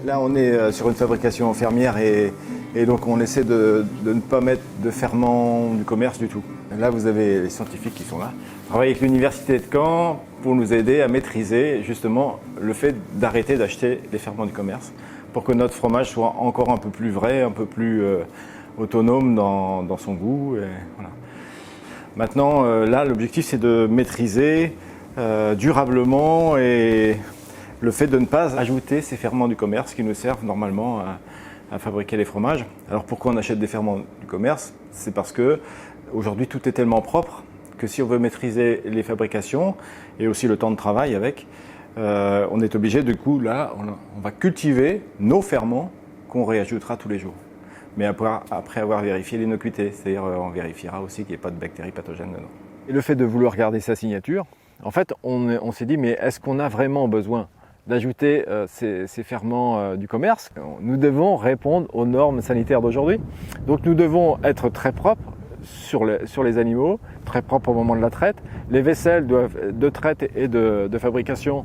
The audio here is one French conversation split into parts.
Là, on est sur une fabrication fermière et donc on essaie de ne pas mettre de ferment du commerce du tout. Là, vous avez les scientifiques qui sont là. On travaille avec l'Université de Caen pour nous aider à maîtriser justement le fait d'arrêter d'acheter les ferments du commerce pour que notre fromage soit encore un peu plus vrai, un peu plus autonome dans son goût. Et voilà. Maintenant, là, l'objectif, c'est de maîtriser durablement et le fait de ne pas ajouter ces ferments du commerce qui nous servent normalement à fabriquer les fromages. Alors pourquoi on achète des ferments du commerce? C'est parce que aujourd'hui tout est tellement propre que si on veut maîtriser les fabrications et aussi le temps de travail avec, on est obligé du coup là, on va cultiver nos ferments qu'on réajoutera tous les jours. Mais après avoir vérifié l'innocuité, c'est-à-dire on vérifiera aussi qu'il n'y ait pas de bactéries pathogènes dedans. Et le fait de vouloir garder sa signature, en fait on s'est dit mais est-ce qu'on a vraiment besoin d'ajouter ces ferments du commerce? Nous devons répondre aux normes sanitaires d'aujourd'hui. Donc nous devons être très propres sur les animaux, très propres au moment de la traite. Les vaisselles de traite et de fabrication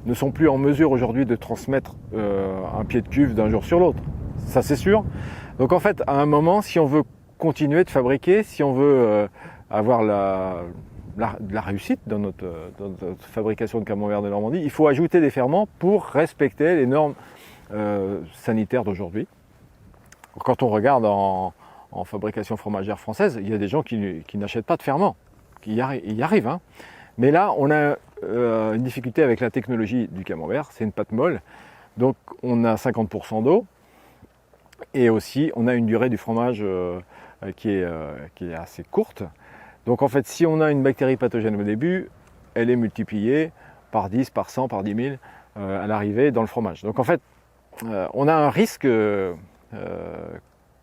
ne sont plus en mesure aujourd'hui de transmettre un pied de cuve d'un jour sur l'autre. Ça c'est sûr. Donc en fait, à un moment, si on veut continuer de fabriquer, si on veut avoir de la réussite dans notre fabrication de camembert de Normandie, il faut ajouter des ferments pour respecter les normes sanitaires d'aujourd'hui. Quand on regarde en fabrication fromagère française, il y a des gens qui n'achètent pas de ferments, qui y arrivent. Hein. Mais là, on a une difficulté avec la technologie du camembert, c'est une pâte molle, donc on a 50% d'eau, et aussi on a une durée du fromage qui est assez courte. Donc en fait, si on a une bactérie pathogène au début, elle est multipliée par 10, par 100, par 10 000 à l'arrivée dans le fromage. Donc en fait, on a un risque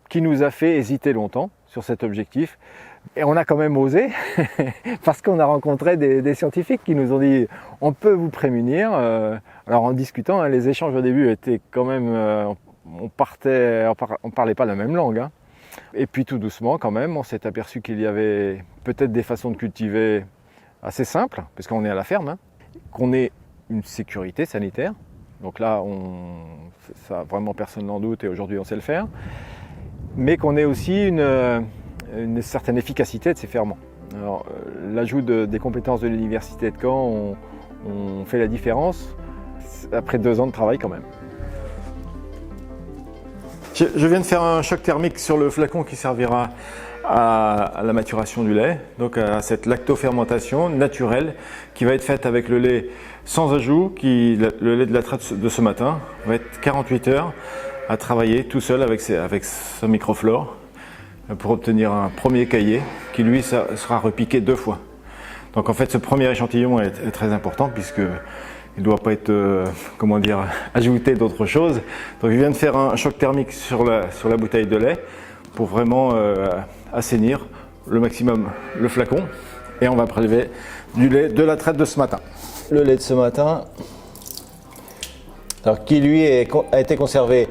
qui nous a fait hésiter longtemps sur cet objectif. Et on a quand même osé, parce qu'on a rencontré des scientifiques qui nous ont dit « on peut vous prémunir ». Alors en discutant, hein, les échanges au début étaient quand même, on parlait pas la même langue. Hein. Et puis tout doucement quand même, on s'est aperçu qu'il y avait peut-être des façons de cultiver assez simples, parce qu'on est à la ferme, hein, qu'on ait une sécurité sanitaire. Donc là, ça vraiment personne n'en doute et aujourd'hui on sait le faire. Mais qu'on ait aussi une certaine efficacité de ces ferments. Alors l'ajout des compétences de l'Université de Caen on fait la différence après 2 ans de travail quand même. Je viens de faire un choc thermique sur le flacon qui servira à la maturation du lait, donc à cette lactofermentation naturelle qui va être faite avec le lait sans ajout, le lait de la traite de ce matin va être 48 heures à travailler tout seul avec sa microflore pour obtenir un premier caillé qui lui sera repiqué 2 fois. Donc en fait ce premier échantillon est très important puisque il ne doit pas être, ajouté d'autres choses. Donc je viens de faire un choc thermique sur la bouteille de lait pour vraiment assainir le maximum le flacon. Et on va prélever du lait de la traite de ce matin. Le lait de ce matin, alors qui lui a été conservé,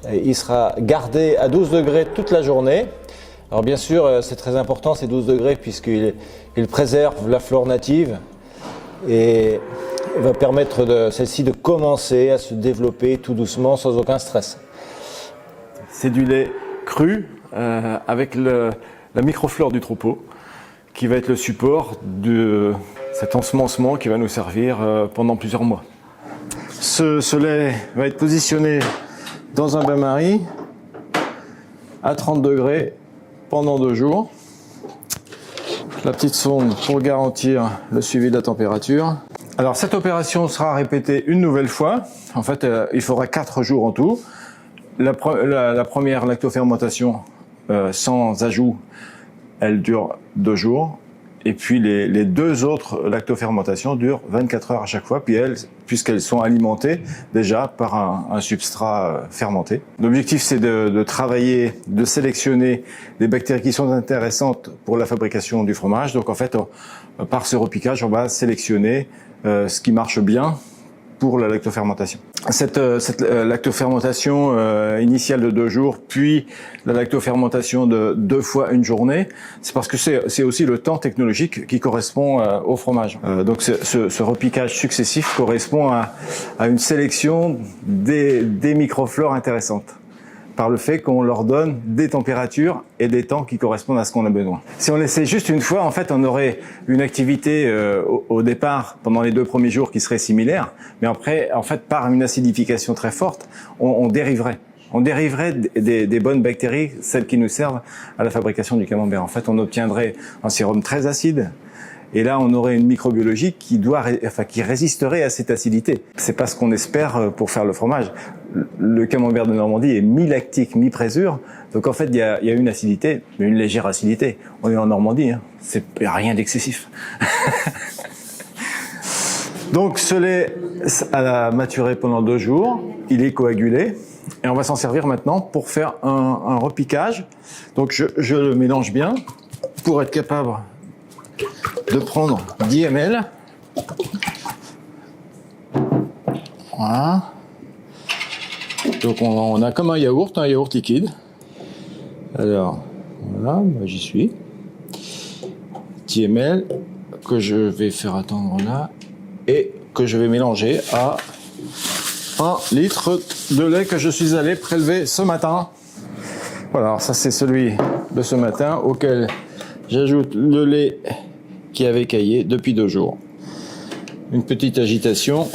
il sera gardé à 12 degrés toute la journée. Alors bien sûr, c'est très important ces 12 degrés puisqu'il préserve la flore native et va permettre celle-ci de commencer à se développer tout doucement sans aucun stress. C'est du lait cru avec la microflore du troupeau qui va être le support de cet ensemencement qui va nous servir pendant plusieurs mois. Ce lait va être positionné dans un bain-marie à 30 degrés pendant 2 jours. La petite sonde pour garantir le suivi de la température. Alors cette opération sera répétée une nouvelle fois. En fait, il faudra 4 jours en tout. La première lactofermentation sans ajout, elle dure 2 jours. Et puis les 2 autres lactofermentations durent 24 heures à chaque fois, puis puisqu'elles sont alimentées déjà par un substrat fermenté. L'objectif, c'est de travailler, de sélectionner des bactéries qui sont intéressantes pour la fabrication du fromage. Donc en fait, par ce repiquage, on va sélectionner ce qui marche bien pour la lactofermentation. Cette lactofermentation initiale de 2 jours, puis la lactofermentation de 2 fois une journée, c'est parce que c'est aussi le temps technologique qui correspond au fromage. Donc ce repiquage successif correspond à une sélection des microflores intéressantes, par le fait qu'on leur donne des températures et des temps qui correspondent à ce qu'on a besoin. Si on laissait juste une fois, en fait, on aurait une activité au départ, pendant les 2 premiers jours, qui serait similaire, mais après, en fait, par une acidification très forte, on dériverait. On dériverait des bonnes bactéries, celles qui nous servent à la fabrication du camembert. En fait, on obtiendrait un sérum très acide, et là, on aurait une microbiologie qui résisterait à cette acidité. C'est pas ce qu'on espère pour faire le fromage. Le camembert de Normandie est mi-lactique, mi-présure. Donc en fait, il y a une acidité, mais une légère acidité. On est en Normandie, hein. C'est rien d'excessif. Donc ce lait a maturé pendant 2 jours. Il est coagulé. Et on va s'en servir maintenant pour faire un repiquage. Donc je le mélange bien pour être capable de prendre 10 ml. Voilà. Donc on a comme un yaourt liquide. Alors voilà, j'y suis. 10 ml que je vais faire attendre là et que je vais mélanger à 1 litre de lait que je suis allé prélever ce matin. Voilà, alors ça c'est celui de ce matin auquel j'ajoute le lait qui avait caillé depuis 2 jours. Une petite agitation.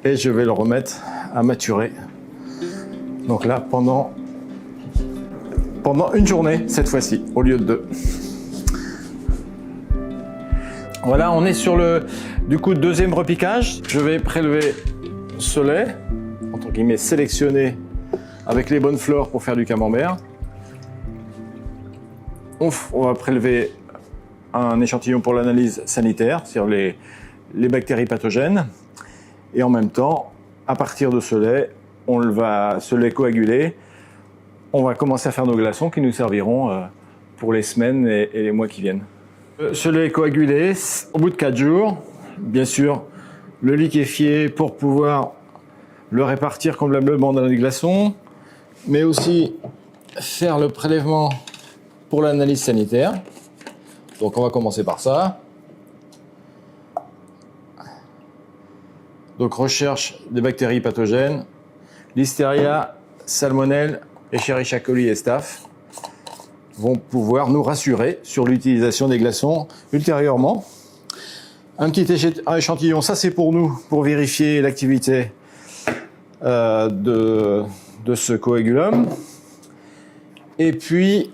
Et je vais le remettre à maturer. Donc là, pendant une journée, cette fois-ci, au lieu de 2. Voilà, on est sur le, du coup, 2e repiquage. Je vais prélever ce lait, entre guillemets, sélectionné avec les bonnes fleurs pour faire du camembert. On va prélever un échantillon pour l'analyse sanitaire sur les bactéries pathogènes. Et en même temps, à partir de ce lait, ce lait coagulé, on va commencer à faire nos glaçons qui nous serviront pour les semaines et les mois qui viennent. Ce lait coagulé, au bout de 4 jours, bien sûr, le liquéfier pour pouvoir le répartir convenablement dans les glaçons, mais aussi faire le prélèvement pour l'analyse sanitaire. Donc on va commencer par ça. Donc recherche des bactéries pathogènes, Listeria, Salmonelle, Escherichia coli et Staph vont pouvoir nous rassurer sur l'utilisation des glaçons ultérieurement. Un petit échantillon, ça c'est pour nous, pour vérifier l'activité de ce coagulum. Et puis,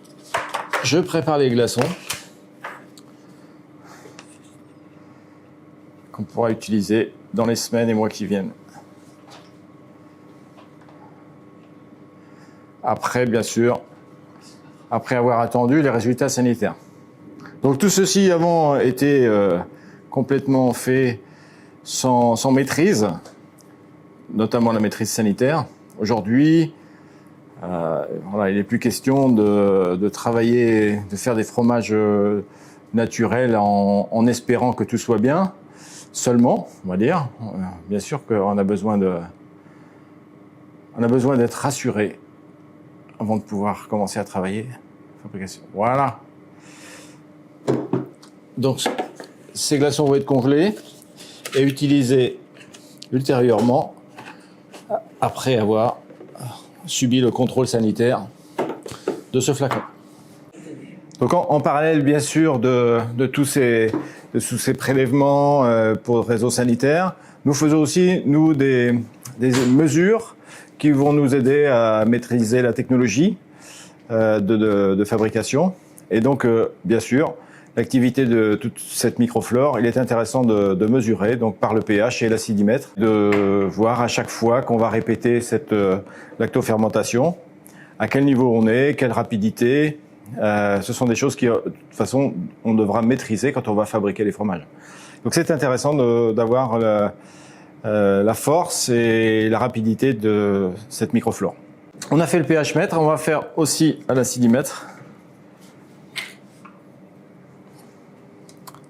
je prépare les glaçons qu'on pourra utiliser dans les semaines et mois qui viennent. Après, bien sûr, après avoir attendu les résultats sanitaires. Donc tout ceci avant était complètement fait sans maîtrise, notamment la maîtrise sanitaire. Aujourd'hui, voilà, il n'est plus question de travailler, de faire des fromages naturels en espérant que tout soit bien. Seulement, on va dire, bien sûr qu'on a besoin d'être rassuré avant de pouvoir commencer à travailler fabrication. Voilà. Donc, ces glaçons vont être congelés et utilisés ultérieurement après avoir subi le contrôle sanitaire de ce flacon. Donc, en parallèle, bien sûr, de tous ces prélèvements pour le réseau sanitaire, nous faisons aussi, nous, des mesures qui vont nous aider à maîtriser la technologie de fabrication Et donc, bien sûr, l'activité de toute cette microflore, il est intéressant de mesurer donc par le pH et l'acidimètre, de voir à chaque fois qu'on va répéter cette lactofermentation, à quel niveau on est, quelle rapidité. Ce sont des choses qui, de toute façon, on devra maîtriser quand on va fabriquer les fromages. Donc c'est intéressant d'avoir la force et la rapidité de cette microflore. On a fait le pH mètre, on va faire aussi à l'acidimètre.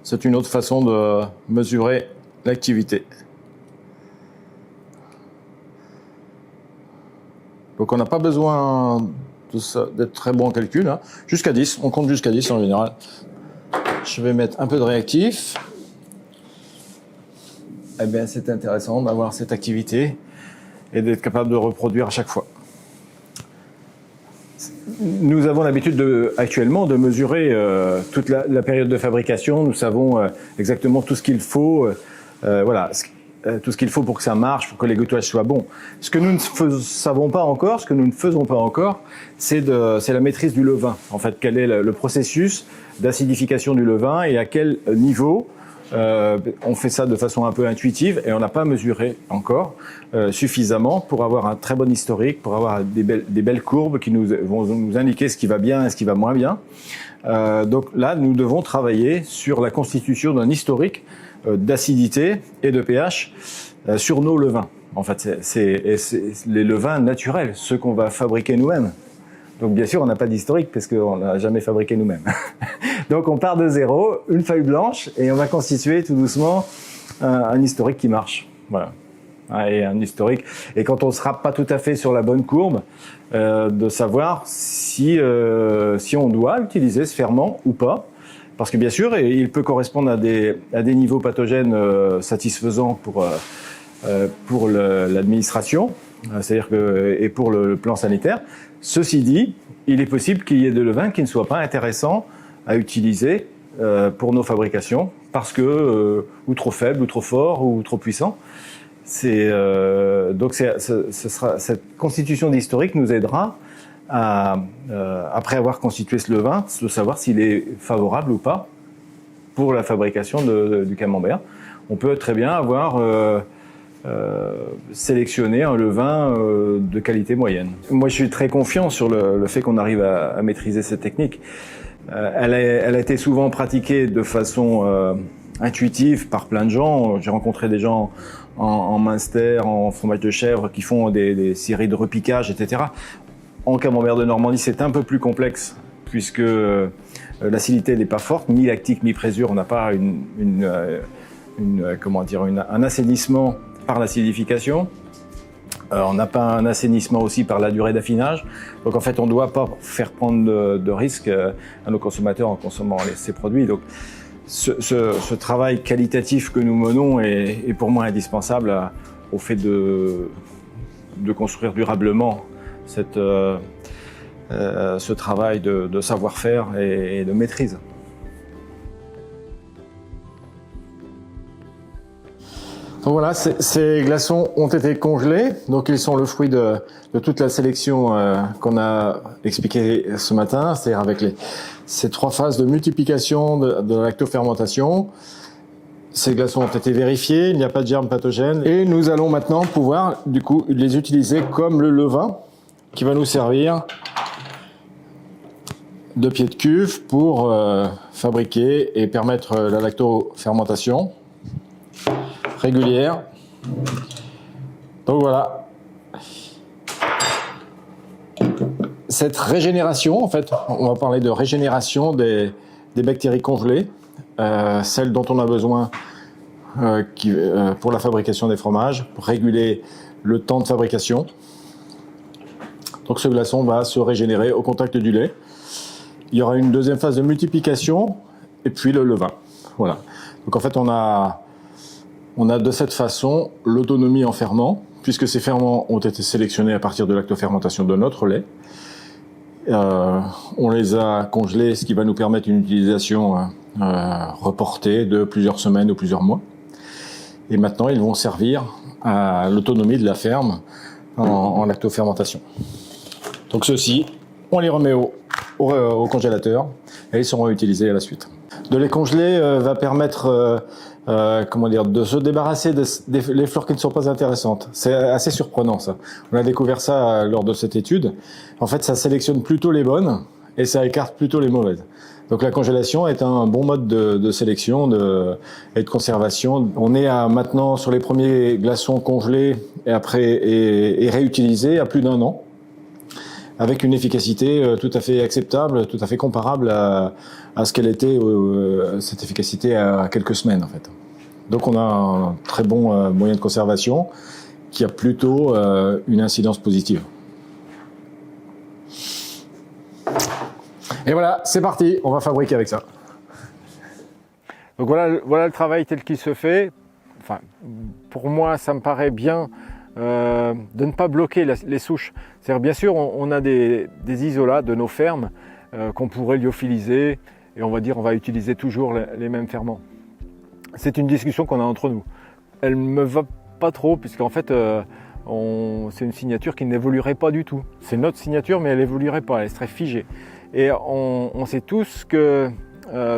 C'est une autre façon de mesurer l'activité. Donc on n'a pas besoin d'être très bon en calcul. Hein. Jusqu'à 10, on compte jusqu'à 10 en général. Je vais mettre un peu de réactif. Eh bien, c'est intéressant d'avoir cette activité et d'être capable de reproduire à chaque fois. Nous avons l'habitude actuellement de mesurer toute la période de fabrication. Nous savons exactement tout ce qu'il faut, voilà, tout ce qu'il faut pour que ça marche, pour que l'égouttage soit bon. Ce que nous ne savons pas encore, ce que nous ne faisons pas encore, c'est la maîtrise du levain. En fait, quel est le processus d'acidification du levain et à quel niveau. On fait ça de façon un peu intuitive et on n'a pas mesuré encore suffisamment pour avoir un très bon historique, pour avoir des belles courbes qui vont nous indiquer ce qui va bien et ce qui va moins bien. Donc là, nous devons travailler sur la constitution d'un historique d'acidité et de pH sur nos levains. En fait, c'est les levains naturels, ceux qu'on va fabriquer nous-mêmes. Donc bien sûr, on n'a pas d'historique parce qu'on n'a jamais fabriqué nous-mêmes. Donc on part de zéro, une feuille blanche, et on va constituer tout doucement un historique qui marche. Voilà. Et un historique. Et quand on ne sera pas tout à fait sur la bonne courbe, de savoir si on doit utiliser ce ferment ou pas. Parce que bien sûr, il peut correspondre à des niveaux pathogènes satisfaisants pour l'administration, c'est-à-dire et pour le plan sanitaire. Ceci dit, il est possible qu'il y ait de levain qui ne soit pas intéressant à utiliser pour nos fabrications parce que ou trop faible, ou trop fort, ou trop puissant. Donc cette constitution d'historique nous aidera à, après avoir constitué ce levain, de savoir s'il est favorable ou pas pour la fabrication du camembert. On peut très bien avoir sélectionné un levain de qualité moyenne. Moi, je suis très confiant sur le fait qu'on arrive à maîtriser cette technique. Elle a été souvent pratiquée de façon intuitive par plein de gens. J'ai rencontré des gens en Munster, en fromage de chèvre, qui font des séries de repiquage, etc. En camembert de Normandie, c'est un peu plus complexe, puisque l'acidité n'est pas forte, ni lactique, ni présure. On n'a pas un assainissement par l'acidification. On n'a pas un assainissement aussi par la durée d'affinage. Donc en fait, on ne doit pas faire prendre de risques à nos consommateurs en consommant ces produits. Donc ce travail qualitatif que nous menons est pour moi indispensable au fait de construire durablement ce travail de savoir-faire et de maîtrise. Donc voilà, ces glaçons ont été congelés, donc ils sont le fruit de toute la sélection qu'on a expliqué ce matin, c'est-à-dire avec ces 3 phases de multiplication de la lactofermentation. Ces glaçons ont été vérifiés, il n'y a pas de germes pathogènes, et nous allons maintenant pouvoir du coup les utiliser comme le levain qui va nous servir de pied de cuve pour fabriquer et permettre la lactofermentation régulière. Donc voilà. Cette régénération, en fait, on va parler de régénération des bactéries congelées, celles dont on a besoin pour la fabrication des fromages, pour réguler le temps de fabrication. Donc ce glaçon va se régénérer au contact du lait. Il y aura une deuxième phase de multiplication et puis le levain. Voilà. Donc en fait, on a de cette façon l'autonomie en ferment, puisque ces ferments ont été sélectionnés à partir de lactofermentation de notre lait. On les a congelés, ce qui va nous permettre une utilisation reportée de plusieurs semaines ou plusieurs mois. Et maintenant, ils vont servir à l'autonomie de la ferme en lactofermentation. Donc ceux-ci, on les remet au au congélateur et ils seront utilisés à la suite. De les congeler va permettre de se débarrasser des fleurs qui ne sont pas intéressantes. C'est assez surprenant ça. On a découvert ça lors de cette étude. En fait, ça sélectionne plutôt les bonnes et ça écarte plutôt les mauvaises. Donc la congélation est un bon mode de sélection et de conservation. On est maintenant sur les premiers glaçons congelés et réutilisés à plus d'1 an, avec une efficacité tout à fait acceptable, tout à fait comparable à ce qu'elle était, cette efficacité à quelques semaines en fait. Donc on a un très bon moyen de conservation qui a plutôt une incidence positive. Et voilà, c'est parti, on va fabriquer avec ça. Donc voilà le travail tel qu'il se fait. Enfin, pour moi, ça me paraît bien de ne pas bloquer les souches. C'est-à-dire, bien sûr, on a des isolats de nos fermes qu'on pourrait lyophiliser et on va utiliser toujours les mêmes ferments. C'est une discussion qu'on a entre nous. Elle ne me va pas trop puisqu'en fait, c'est une signature qui n'évoluerait pas du tout. C'est notre signature, mais elle n'évoluerait pas, elle serait figée. Et on sait tous que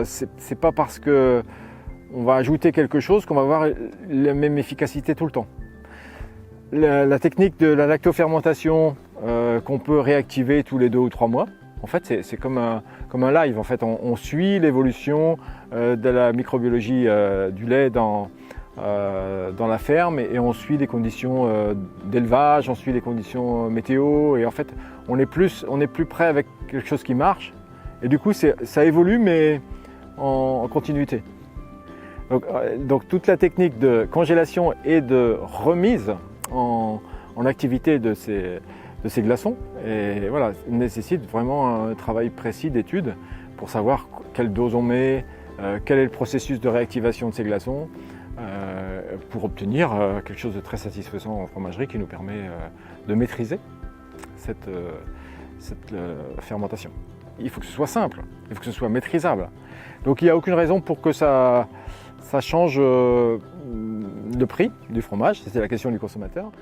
c'est pas parce que on va ajouter quelque chose qu'on va avoir la même efficacité tout le temps. La technique de la lactofermentation qu'on peut réactiver tous les 2 ou 3 mois, en fait c'est comme un live. En fait, on suit l'évolution de la microbiologie du lait dans la ferme et on suit les conditions d'élevage, on suit les conditions météo et en fait on est plus près avec quelque chose qui marche et du coup ça évolue mais en continuité. Donc toute la technique de congélation et de remise en activité de ces glaçons et voilà, nécessite vraiment un travail précis d'étude pour savoir quelle dose on met, quel est le processus de réactivation de ces glaçons pour obtenir quelque chose de très satisfaisant en fromagerie qui nous permet de maîtriser cette fermentation. Il faut que ce soit simple, il faut que ce soit maîtrisable. Donc il n'y a aucune raison pour que ça change le prix du fromage, c'était la question du consommateur.